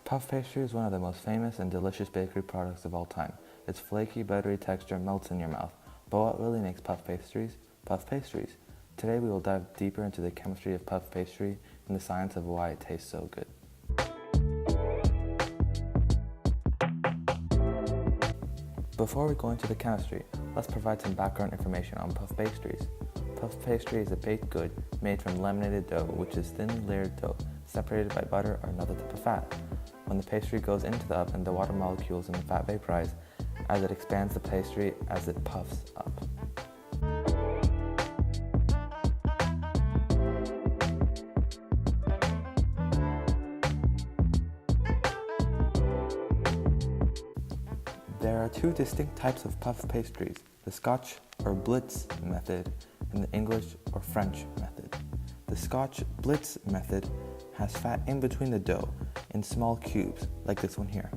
Puff pastry is one of the most famous and delicious bakery products of all time. Its flaky, buttery texture melts in your mouth. But what really makes puff pastries? Puff pastries. Today we will dive deeper into the chemistry of puff pastry and the science of why it tastes so good. Before we go into the chemistry, let's provide some background information on puff pastries. Puff pastry is a baked good made from laminated dough, which is thin layered dough separated by butter or another type of fat. When the pastry goes into the oven, the water molecules in the fat vaporize as it expands the pastry as it puffs up. There are two distinct types of puff pastries, the Scotch or Blitz method and the English or French method. The Scotch Blitz method has fat in between the dough in small cubes, like this one here.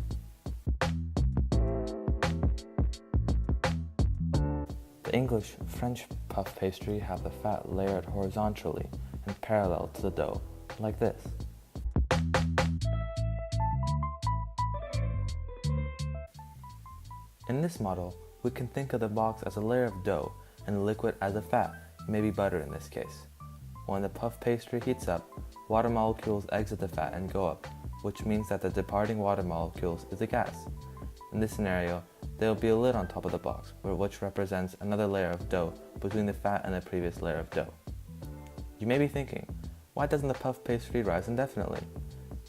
The English French puff pastry have the fat layered horizontally and parallel to the dough, like this. In this model, we can think of the box as a layer of dough and the liquid as a fat, maybe butter in this case. When the puff pastry heats up, water molecules exit the fat and go up, which means that the departing water molecules is a gas. In this scenario, there will be a lid on top of the box, which represents another layer of dough between the fat and the previous layer of dough. You may be thinking, why doesn't the puff pastry rise indefinitely?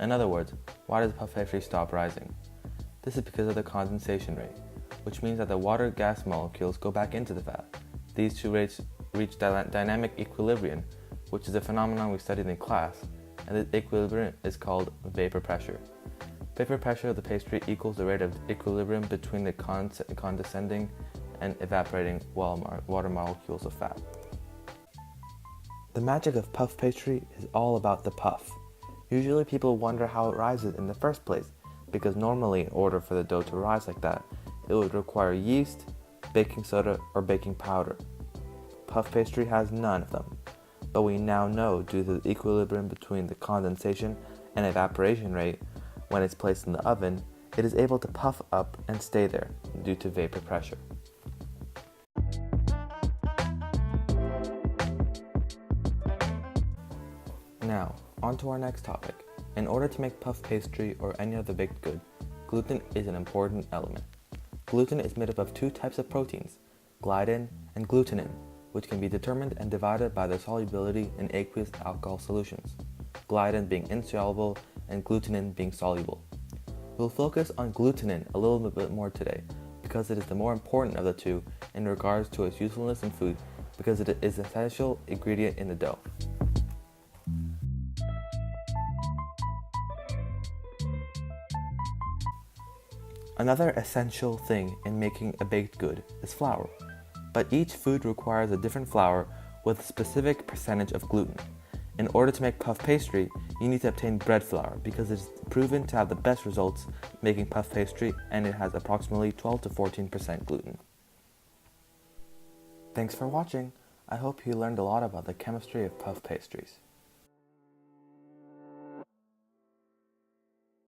In other words, why does the puff pastry stop rising? This is because of the condensation rate, which means that the water gas molecules go back into the fat. These two rates reach dynamic equilibrium, which is a phenomenon we studied in class, and the equilibrium is called vapor pressure. Vapor pressure of the pastry equals the rate of equilibrium between the condensing and evaporating water molecules of fat. The magic of puff pastry is all about the puff. Usually people wonder how it rises in the first place, because normally in order for the dough to rise like that, it would require yeast, baking soda, or baking powder. Puff pastry has none of them, but we now know due to the equilibrium between the condensation and evaporation rate, when it's placed in the oven, it is able to puff up and stay there due to vapor pressure. Now, on to our next topic. In order to make puff pastry or any other baked good, gluten is an important element. Gluten is made up of two types of proteins, gliadin and glutenin, which can be determined and divided by their solubility in aqueous alcohol solutions, gliadin being insoluble and glutenin being soluble. We'll focus on glutenin a little bit more today because it is the more important of the two in regards to its usefulness in food because it is an essential ingredient in the dough. Another essential thing in making a baked good is flour, but each food requires a different flour with a specific percentage of gluten. In order to make puff pastry, you need to obtain bread flour because it is proven to have the best results making puff pastry and it has approximately 12 to 14% gluten. Thanks for watching. I hope you learned a lot about the chemistry of puff pastries.